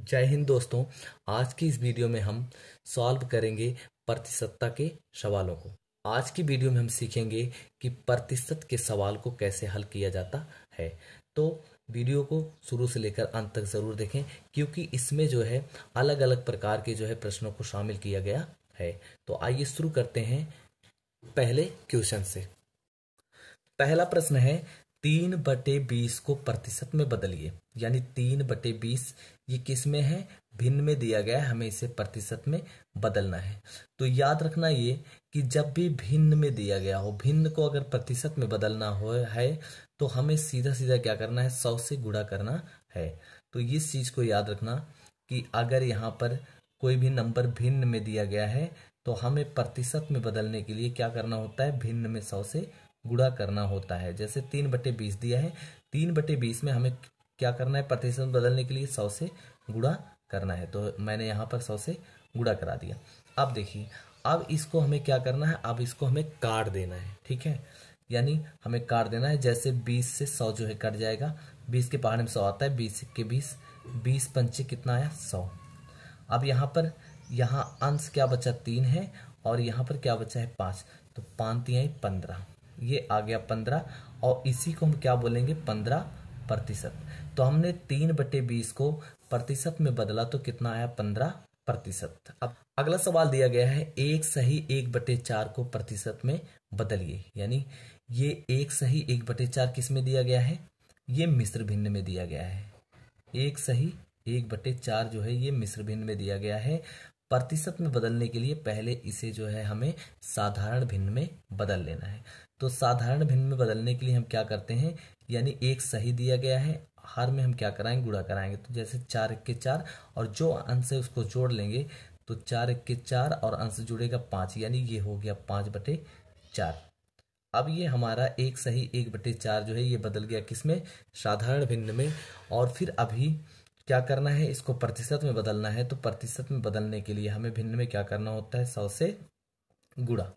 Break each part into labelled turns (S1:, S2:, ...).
S1: जय हिंद दोस्तों। आज की इस वीडियो में हम सॉल्व करेंगे प्रतिशतता के सवालों को। आज की वीडियो में हम सीखेंगे कि प्रतिशत के सवाल को कैसे हल किया जाता है। तो वीडियो को शुरू से लेकर अंत तक जरूर देखें, क्योंकि इसमें जो है अलग अलग प्रकार के जो है प्रश्नों को शामिल किया गया है। तो आइए शुरू करते हैं पहले क्वेश्चन से। पहला प्रश्न है 3/20 को प्रतिशत में बदलिए। यानी 3/20 ये किस में है? भिन्न में दिया गया है, हमें इसे प्रतिशत में बदलना है। तो याद रखना ये कि जब भी भिन्न में दिया गया हो, भिन्न को अगर प्रतिशत में बदलना हो है तो हमें सीधा सीधा क्या करना है? 100 से गुणा करना है। तो इस चीज को याद रखना कि अगर यहाँ पर कोई भी नंबर भिन्न में दिया गया है तो हमें प्रतिशत में बदलने के लिए क्या करना होता है? भिन्न में 100 से गुणा करना होता है। जैसे 3/20 दिया है, 3/20 में हमें क्या करना है? प्रतिशत में बदलने के लिए 100 से गुणा करना है। तो मैंने यहाँ पर 100 से गुणा करा दिया। अब देखिए, अब इसको हमें क्या करना है? अब इसको हमें काट देना है। ठीक है, यानी हमें काट देना है। जैसे 20 से 100 जो है कट जाएगा। 20 के पहाड़ में 100 आता है, 20 के 20, 20 पंचे कितना आया? 100। अब यहाँ पर यहाँ अंश क्या बचा? 3 है और यहाँ पर क्या बचा है? 5। तो 5 3 15, ये आ गया 15 और इसी को हम क्या बोलेंगे? 15%। तो हमने 3/20 को प्रतिशत में बदला तो कितना आया? 15%। अब अगला सवाल दिया गया है 1 सही 1/4 को प्रतिशत में बदलिए। यानी ये 1 सही 1/4 किस में दिया गया है? ये मिश्र भिन्न में दिया गया है। 1 सही 1/4 जो है ये मिश्र भिन्न में दिया गया है। प्रतिशत में बदलने के लिए पहले इसे जो है हमें साधारण भिन्न में बदल लेना है। तो साधारण भिन्न में बदलने के लिए हम क्या करते हैं? यानी 1 सही दिया गया है, हर में हम क्या कराएंगे? गुणा कराएंगे। तो जैसे 4 1 के 4 और जो अंश है उसको जोड़ लेंगे। तो 4 1 के 4 और अंश जुड़ेगा 5, यानी ये हो गया 5/4। अब ये हमारा 1 सही 1/4 जो है ये बदल गया किसमें? साधारण भिन्न में। और फिर अभी क्या करना है? इसको प्रतिशत में बदलना है। तो प्रतिशत में बदलने के लिए हमें भिन्न में क्या करना होता है? 100 से गुणा।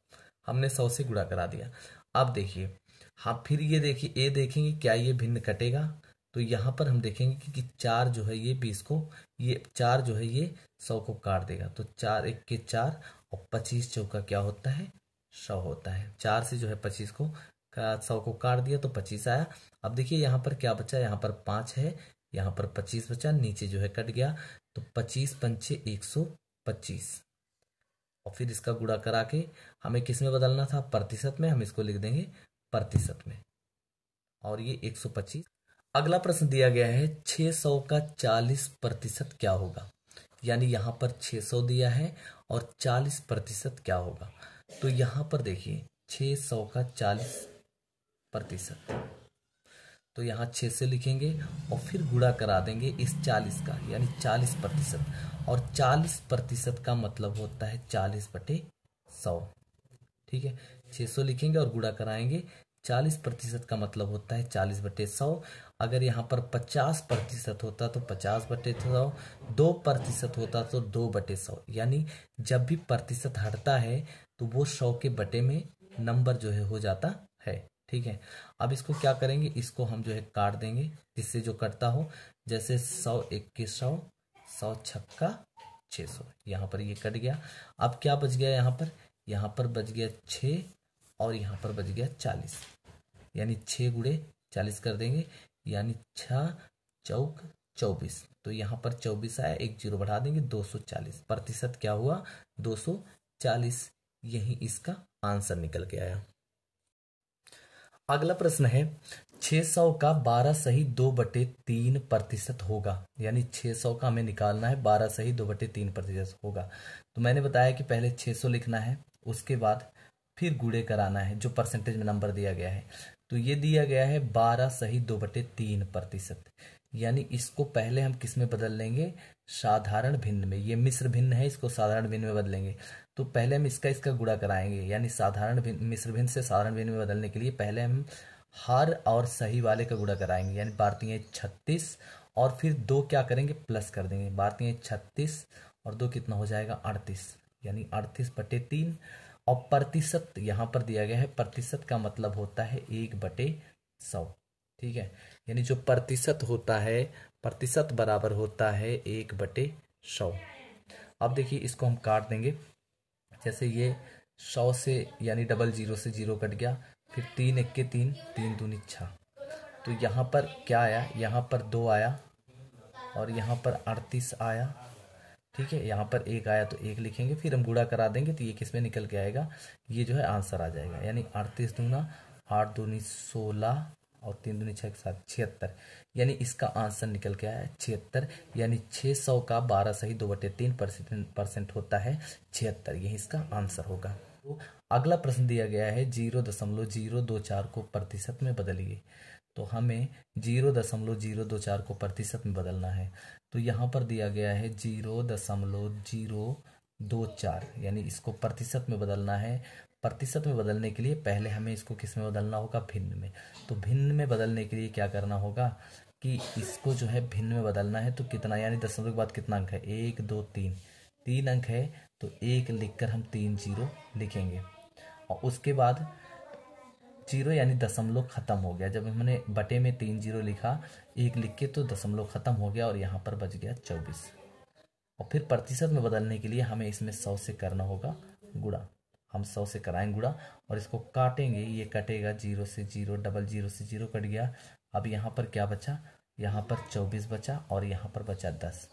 S1: हमने 100 से गुणा करा दिया। अब देखिए, हाँ फिर ये देखिए, ये देखेंगे क्या ये भिन्न कटेगा? तो यहाँ पर हम देखेंगे कि 4 जो है ये 20 को, ये 4 जो है ये 100 को काट देगा। तो 4 1 के 4 और 25 चौका क्या होता है? 100 होता है। 4 से जो है 25 को 100 को काट दिया तो 25 आया। अब देखिए यहाँ पर क्या बचा? यहाँ पर 5 है, यहाँ पर 25 बचा, नीचे जो है कट गया। तो 25 पंचे 125 और फिर इसका गुणा करा के हमें किस में बदलना था? प्रतिशत में। हम इसको लिख देंगे प्रतिशत में और ये 125। अगला प्रश्न दिया गया है 600 का 40% क्या होगा? यानी यहाँ पर 600 दिया है और 40% क्या होगा? तो यहाँ पर देखिए 600 का 40%, तो यहाँ 6 से लिखेंगे और फिर गुणा करा देंगे इस 40 का, यानी 40%। और 40% का मतलब होता है 40/100। ठीक है, 600 लिखेंगे और गुणा कराएंगे। 40% का मतलब होता है 40/100। अगर यहाँ पर 50% होता तो 50/100, 2% होता तो 2/100। यानी जब भी प्रतिशत हटता है तो वो 100 के बटे में नंबर जो है हो जाता है। ठीक है, अब इसको क्या करेंगे? इसको हम जो है काट देंगे, इससे जो कटता हो। जैसे 100 1 के 100, 100 छक्का 600, यहाँ पर ये कट गया। अब क्या बच गया? यहाँ पर बच गया 6 और यहाँ पर बच गया 40। यानी 6 गुणे 40 कर देंगे, यानी 6 चौक 24। तो यहाँ पर 24 आया, एक जीरो बढ़ा देंगे, 240। प्रतिशत क्या हुआ? 240। यही इसका आंसर निकल के आया। अगला प्रश्न है 600 का 12 सही 2/3% होगा। यानी 600 का हमें निकालना है, 12 सही 2/3% होगा। तो मैंने बताया कि पहले 600 लिखना है, उसके बाद फिर गुणे कराना है जो परसेंटेज में नंबर दिया गया है। तो ये दिया गया है 12 सही 2/3%। यानी इसको पहले हम किस में बदल लेंगे? साधारण भिन्न में। ये मिश्र भिन्न है, इसको साधारण भिन्न में बदलेंगे। तो पहले हम इसका गुणा कराएंगे। यानी साधारण भिन्न मिश्र भिन्न से साधारण भिन्न में बदलने के लिए पहले हम हर और सही वाले का गुणा कराएंगे। यानी 12 36 और फिर 2 क्या करेंगे? प्लस कर देंगे। 12 36 और 2 कितना हो जाएगा? 38। यानी 38/3। और प्रतिशत यहाँ पर दिया गया है, प्रतिशत का मतलब होता है 1/100। ठीक है, यानी जो प्रतिशत होता है, प्रतिशत बराबर होता है 1/100। अब देखिए इसको हम काट देंगे। जैसे ये 100 से यानी डबल जीरो से जीरो कट गया, फिर 3 1 के 3, 3 दूनी 6। तो यहाँ पर क्या आया, यहाँ पर 2 आया और यहाँ पर 38 आया। ठीक है, यहाँ पर 1 आया तो 1 लिखेंगे, फिर हम गुणा करा देंगे तो ये किस में निकल के आएगा, ये जो है आंसर आ जाएगा। यानी 38 दूना 8 दूनी 16 और 3 दूनी 6 के साथ 76। यानी इसका आंसर निकल के आया 76। यानी 600 का 12 सही 2/3% होता है 76। यही इसका आंसर होगा। तो अगला प्रश्न दिया गया है 0.024 को प्रतिशत में बदलिए। तो हमें 0.024 को प्रतिशत में बदलना है। तो यहाँ पर दिया गया है 0.024, यानी इसको प्रतिशत में बदलना है। प्रतिशत में बदलने के लिए पहले हमें इसको किस में बदलना होगा, भिन्न में। तो भिन्न में बदलने के लिए क्या करना होगा कि इसको जो है भिन्न में बदलना है। तो कितना, यानी दशमलव के बाद कितना अंक है, 1 2 3, 3 अंक है। तो 1 लिखकर हम 3 0 लिखेंगे और उसके बाद 0 यानी दशमलव खत्म हो गया। जब हमने बटे में 3 0 लिखा 1 लिख के, तो दशमलव खत्म हो गया और यहाँ पर बच गया 24। और फिर प्रतिशत में बदलने के लिए हमें इसमें 100 से करना होगा गुणा। हम 100 से कराएं गुणा और इसको काटेंगे, ये कटेगा 0 से 0, डबल 0 से 0 कट गया। अब यहाँ पर क्या बचा, यहाँ पर 24 बचा और यहाँ पर बचा 10।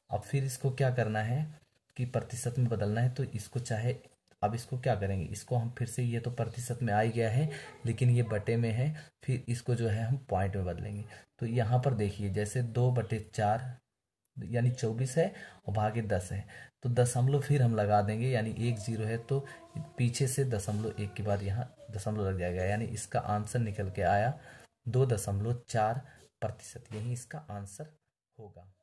S1: अब फिर इसको क्या करना है कि प्रतिशत में बदलना है। तो इसको चाहे, अब इसको क्या करेंगे, इसको हम फिर से, ये तो प्रतिशत में आ ही गया है लेकिन ये बटे में है, फिर इसको जो है हम पॉइंट में बदलेंगे। तो यहाँ पर देखिए जैसे 2/4 यानी 24 है और भागे 10 है, तो दशमलव फिर हम लगा देंगे, यानी 1 0 है तो पीछे से दशमलव 1 के बाद यहाँ दशमलव लग जाएगा। यानी इसका आंसर निकल के आया 2.4%। यही इसका आंसर होगा।